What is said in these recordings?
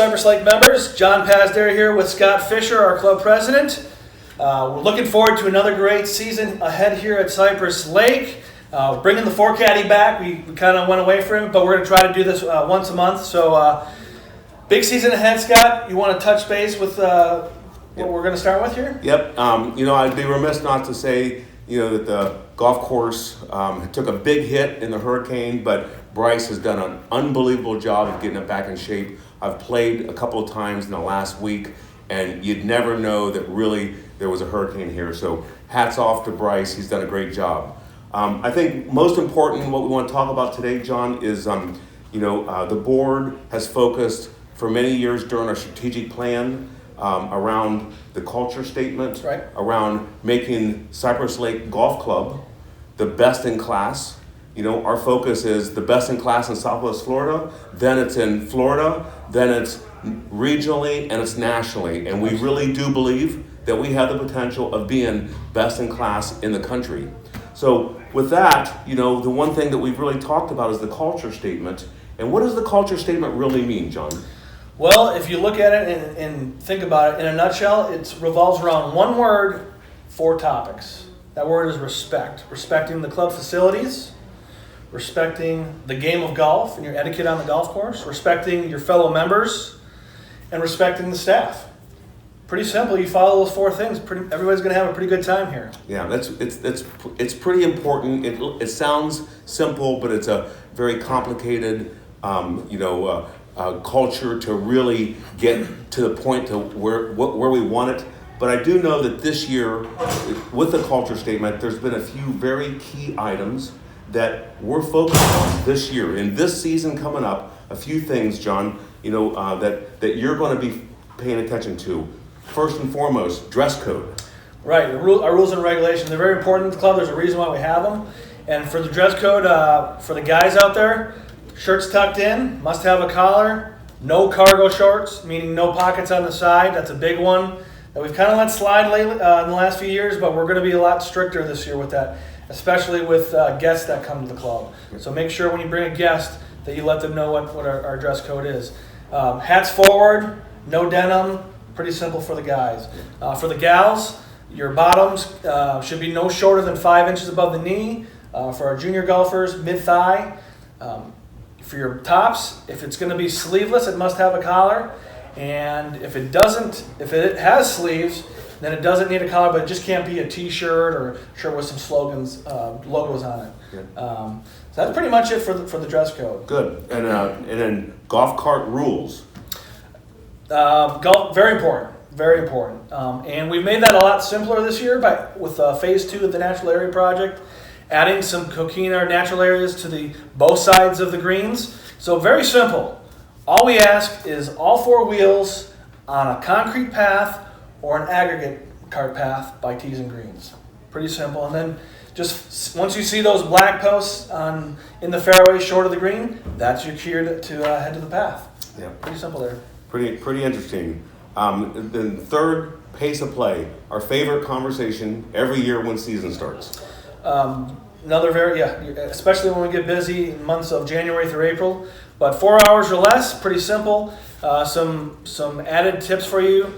Cypress Lake members. John Pasdare here with Scott Fisher, our club president. We're looking forward to another great season ahead here at Cypress Lake. Bringing the Forecaddie back. We kind of went away from it, but we're going to try to do this once a month. So big season ahead, Scott. You want to touch base with what we're going to start with here? Yep. I'd be remiss not to say, that the golf course took a big hit in the hurricane, but Bryce has done an unbelievable job of getting it back in shape. I've played a couple of times in the last week, and you'd never know that really there was a hurricane here. So hats off to Bryce. He's done a great job. I think most important, what we want to talk about today, John, is the board has focused for many years during our strategic plan around the culture statement, right, around making Cypress Lake Golf Club the best in class. Our focus is the best in class in Southwest Florida, then it's in Florida, then it's regionally, and it's nationally. And we really do believe that we have the potential of being best in class in the country. So with that, the one thing that we've really talked about is the culture statement. And what does the culture statement really mean, John? Well, if you look at it and think about it in a nutshell, it revolves around one word, 4 topics. That word is respect. Respecting the club facilities, respecting the game of golf and your etiquette on the golf course, respecting your fellow members, and respecting the staff. Pretty simple. You follow those 4 things. Everybody's going to have a pretty good time here. Yeah, it's pretty important. It sounds simple, but it's a very complicated, culture to really get to the point to where we want it. But I do know that this year, with the culture statement, there's been a few very key items that we're focused on this year. In this season coming up, a few things, John, that you're going to be paying attention to. First and foremost, dress code. Right. Our rules and regulations, they're very important in the club. There's a reason why we have them. And for the dress code, for the guys out there, shirts tucked in, must have a collar, no cargo shorts, meaning no pockets on the side. That's a big one that we've kind of let slide lately in the last few years, but we're going to be a lot stricter this year with that, especially with guests that come to the club. So make sure when you bring a guest that you let them know what our dress code is. Hats forward, no denim, pretty simple for the guys. For the gals, your bottoms should be no shorter than 5 inches above the knee. For our junior golfers, mid-thigh. For your tops, if it's going to be sleeveless, it must have a collar. And if it has sleeves, then it doesn't need a collar, but it just can't be a t-shirt or shirt with some slogans, logos on it. Yeah. So that's pretty much it for the dress code. Good. And then golf cart rules. Golf, very important. Very important. And we made that a lot simpler this year with phase 2 of the Natural Area Project, adding some coquina natural areas to both sides of the greens. So very simple. All we ask is all 4 wheels on a concrete path or an aggregate cart path by tees and greens. Pretty simple. And then just once you see those black posts in the fairway short of the green, that's your cue to head to the path. Yeah. Pretty simple there. Pretty interesting. Then third, pace of play. Our favorite conversation every year when season starts. Especially when we get busy in months of January through April. But 4 hours or less, pretty simple. Some added tips for you,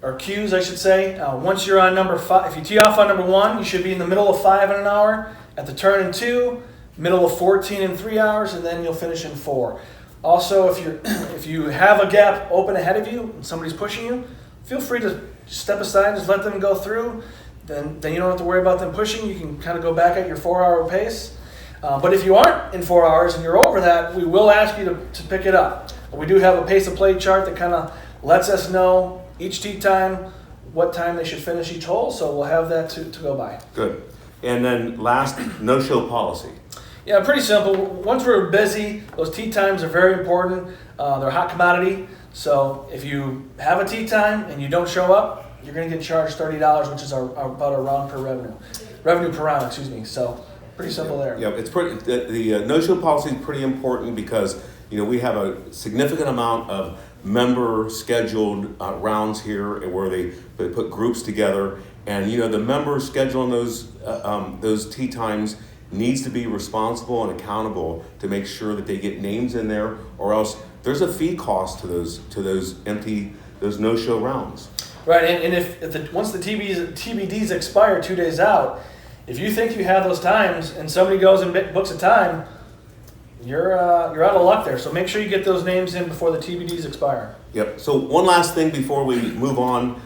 or cues, I should say. Once you're on number 5, if you tee off on number 1, you should be in the middle of 5 in an hour. At the turn in 2, middle of 14 in 3 hours, and then you'll finish in 4. Also, if you have a gap open ahead of you and somebody's pushing you, feel free to step aside, just let them go through. Then you don't have to worry about them pushing. You can kind of go back at your 4-hour pace. But if you aren't in 4 hours and you're over that, we will ask you to pick it up. We do have a pace of play chart that kind of lets us know each tee time what time they should finish each hole. So we'll have that to go by. Good. And then last, no-show policy. Yeah, pretty simple. Once we're busy, those tee times are very important. They're a hot commodity. So if you have a tee time and you don't show up, you're going to get charged $30, which is about a round per revenue per round, So pretty simple there. Yeah, it's pretty. The no-show policy is pretty important because we have a significant amount of member scheduled rounds here where they put groups together, and the members scheduling those tee times needs to be responsible and accountable to make sure that they get names in there, or else there's a fee cost to those no-show rounds. Right, and if once the TBDs expire 2 days out, if you think you have those times and somebody goes and books a time, you're out of luck there. So make sure you get those names in before the TBDs expire. Yep. So one last thing before we move on,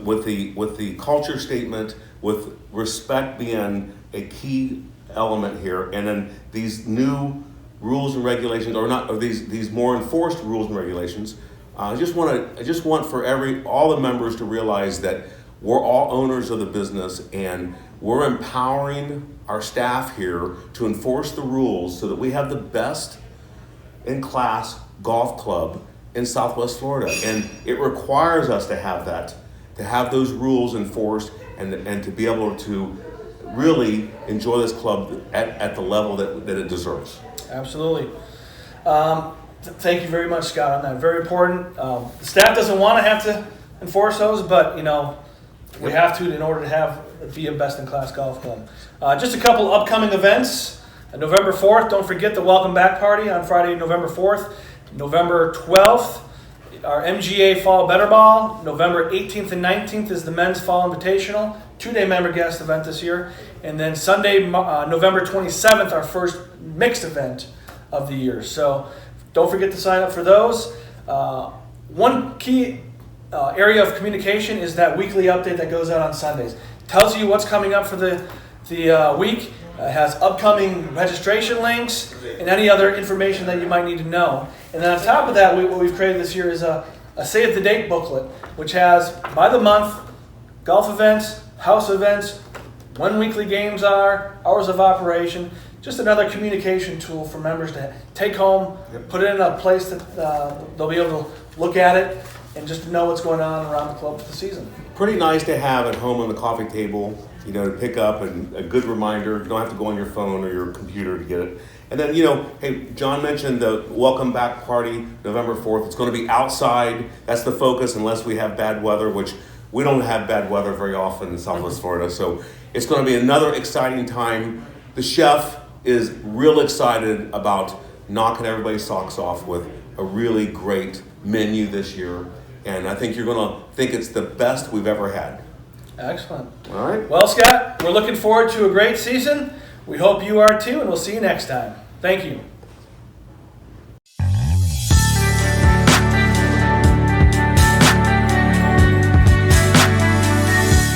with the culture statement, with respect being a key element here, and then these new rules and regulations, or these more enforced rules and regulations. I just want for all the members to realize that we're all owners of the business, and we're empowering our staff here to enforce the rules so that we have the best in class golf club in Southwest Florida. And it requires us to have that, to have those rules enforced, and to be able to really enjoy this club at the level that it deserves. Absolutely. Thank you very much, Scott, on that. Very important. The staff doesn't want to have to enforce those, but we have to in order to be a best-in-class golf club. Just a couple upcoming events. November 4th, don't forget the Welcome Back Party on Friday, November 4th. November 12th, our MGA Fall Better Ball. November 18th and 19th is the Men's Fall Invitational, 2-day member guest event this year. And then Sunday, November 27th, our first mixed event of the year. So don't forget to sign up for those. One key area of communication is that weekly update that goes out on Sundays. Tells you what's coming up for the week. Has upcoming registration links and any other information that you might need to know. And then on top of that, what we've created this year is a save the date booklet, which has by the month golf events, house events, when weekly games are, hours of operation. Just another communication tool for members to take home, put it in a place that they'll be able to look at it and just know what's going on around the club for the season. Pretty nice to have at home on the coffee table, to pick up, and a good reminder. You don't have to go on your phone or your computer to get it. And then, hey, John mentioned the Welcome Back Party, November 4th. It's going to be outside. That's the focus, unless we have bad weather, which we don't have bad weather very often in Southwest Florida. So it's going to be another exciting time. The chef is real excited about knocking everybody's socks off with a really great menu this year. And I think you're going to think it's the best we've ever had. Excellent. All right. Well, Scott, we're looking forward to a great season. We hope you are too, and we'll see you next time. Thank you.